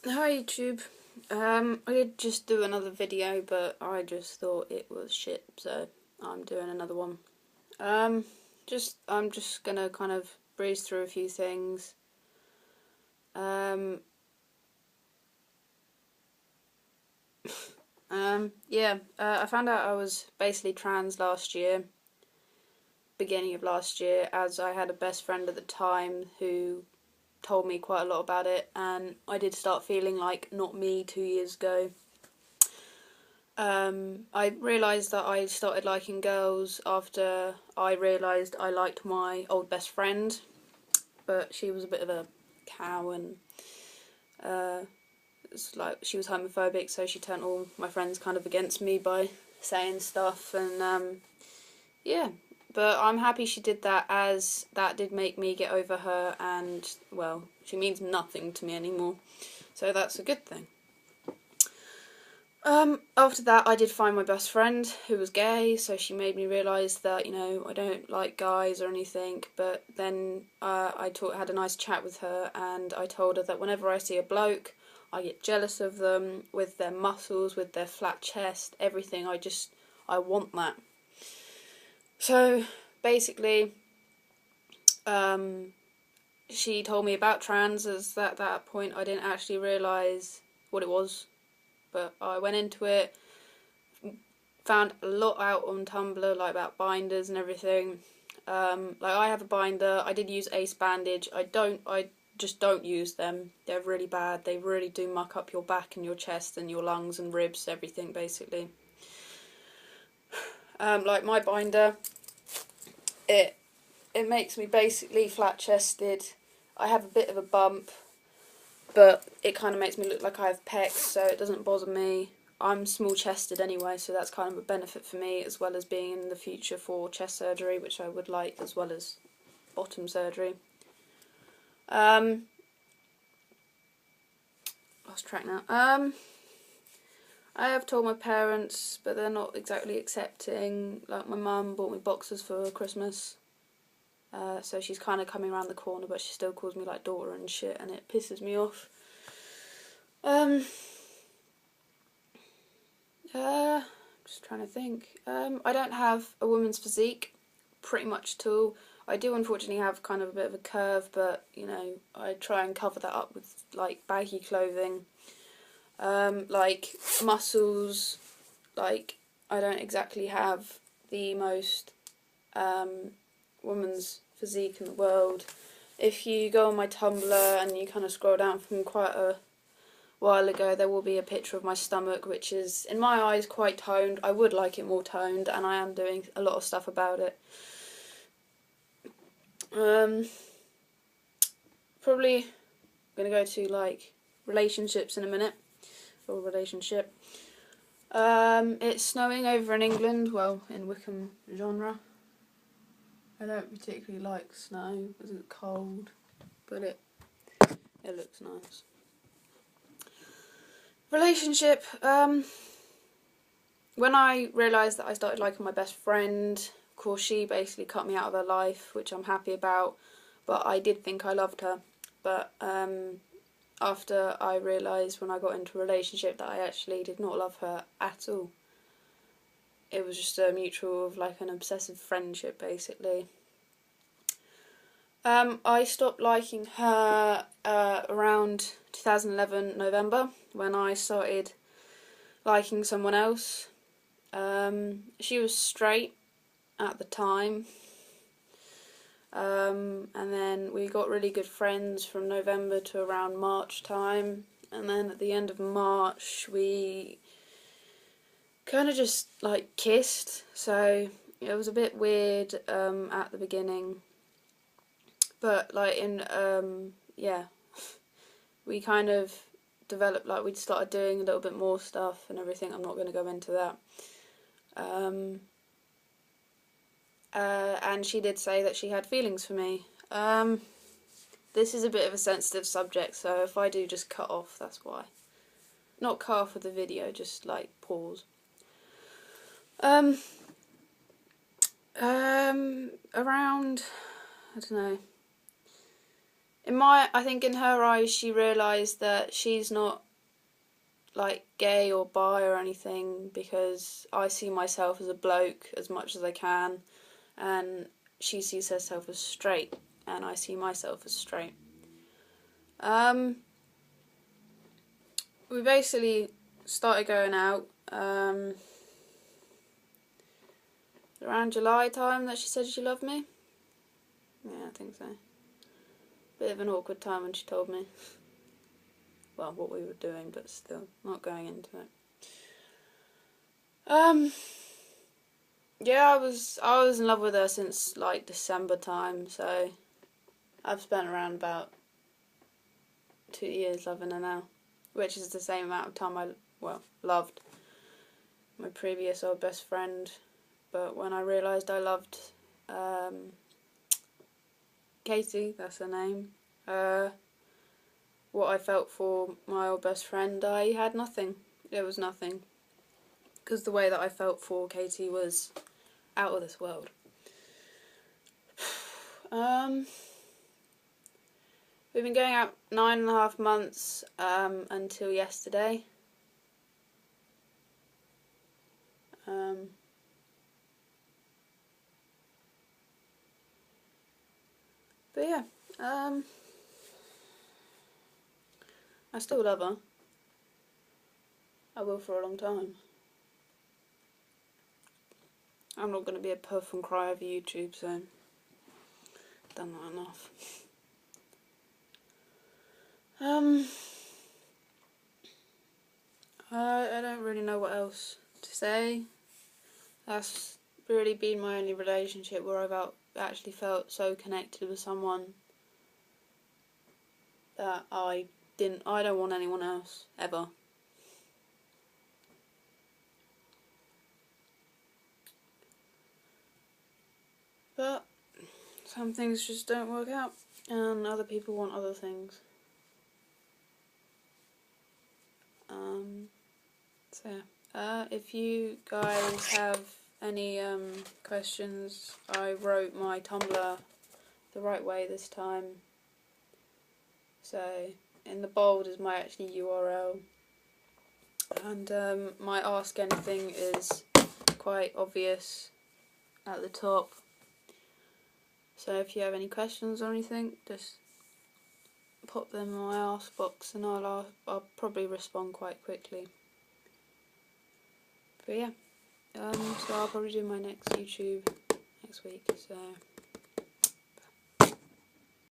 Hi YouTube. I did just do another video, but I just thought it was shit, so I'm doing another one. I'm just gonna kind of breeze through a few things. Um, I found out I was basically trans last year, beginning of last year, as I had a best friend at the time who told me quite a lot about it, and I did start feeling like not me 2 years ago. I realised that I started liking girls after I realised I liked my old best friend, but she was a bit of a cow, and it's like she was homophobic, so she turned all my friends kind of against me by saying stuff, and yeah. But I'm happy she did that, as that did make me get over her, and well, she means nothing to me anymore, so that's a good thing. After that, I did find my best friend who was gay, so she made me realise that, I don't like guys or anything, but then had a nice chat with her, and I told her that whenever I see a bloke, I get jealous of them, with their muscles, with their flat chest, everything. I want that. So, basically, she told me about trans, as at that point I didn't actually realise what it was, but I went into it, found a lot out on Tumblr, like about binders and everything. Like I have a binder. I did use Ace Bandage. I just don't use them. They're really bad. They really do muck up your back and your chest and your lungs and ribs, everything basically. Like my binder, it makes me basically flat chested. I have a bit of a bump, but it kind of makes me look like I have pecs, so it doesn't bother me. I'm small chested anyway, so that's kind of a benefit for me, as well as being in the future for chest surgery, which I would like, as well as bottom surgery. Lost track now. I have told my parents, but they're not exactly accepting. Like, my mum bought me boxers for Christmas, so she's kind of coming around the corner, but she still calls me like daughter and shit, and it pisses me off. Just trying to think. I don't have a woman's physique, pretty much at all. I do unfortunately have kind of a bit of a curve, but I try and cover that up with like baggy clothing. Like muscles, like I don't exactly have the most woman's physique in the world. If you go on my Tumblr and you kind of scroll down from quite a while ago, there will be a picture of my stomach, which is, in my eyes, quite toned. I would like it more toned, and I am doing a lot of stuff about it. Probably gonna go to like relationships in a minute, or relationship. It's snowing over in England, well, in Wickham genre. I don't particularly like snow because it's cold, but it looks nice. Relationship, when I realised that I started liking my best friend, of course she basically cut me out of her life, which I'm happy about, but I did think I loved her. But after I realised when I got into a relationship that I actually did not love her at all. It was just a mutual of like an obsessive friendship basically. I stopped liking her around 2011 November, when I started liking someone else. She was straight at the time, and then we got really good friends from November to around March time, and then at the end of March we kind of just like kissed, so it was a bit weird at the beginning, but like we kind of developed, like we'd started doing a little bit more stuff and everything. I'm not going to go into that. And she did say that she had feelings for me. This is a bit of a sensitive subject, so if I do just cut off, that's why. Not cut off with the video, just like pause. Around, I don't know, I think in her eyes she realised that she's not like gay or bi or anything, because I see myself as a bloke as much as I can, and she sees herself as straight and I see myself as straight. We basically started going out around July time that she said she loved me. Yeah, I think so. Bit of an awkward time when she told me. Well, what we were doing, but still, not going into it. Yeah, I was in love with her since like December time, so I've spent around about 2 years loving her now, which is the same amount of time I loved my previous old best friend. But when I realised I loved Katie, that's her name, what I felt for my old best friend, I had nothing. It was nothing. Because the way that I felt for Katie was out of this world. We've been going out 9.5 months until yesterday. But yeah, I still love her. I will for a long time. I'm not going to be a puff and cry over YouTube, so I've done that enough. I don't really know what else to say. That's really been my only relationship where I've actually felt so connected with someone that I don't want anyone else, ever. But some things just don't work out, and other people want other things. So yeah. If you guys have any questions, I wrote my Tumblr the right way this time. So in the bold is my actually URL, and my Ask Anything is quite obvious at the top. So if you have any questions or anything, just pop them in my ask box and I'll probably respond quite quickly. But yeah, so I'll probably do my next YouTube next week, so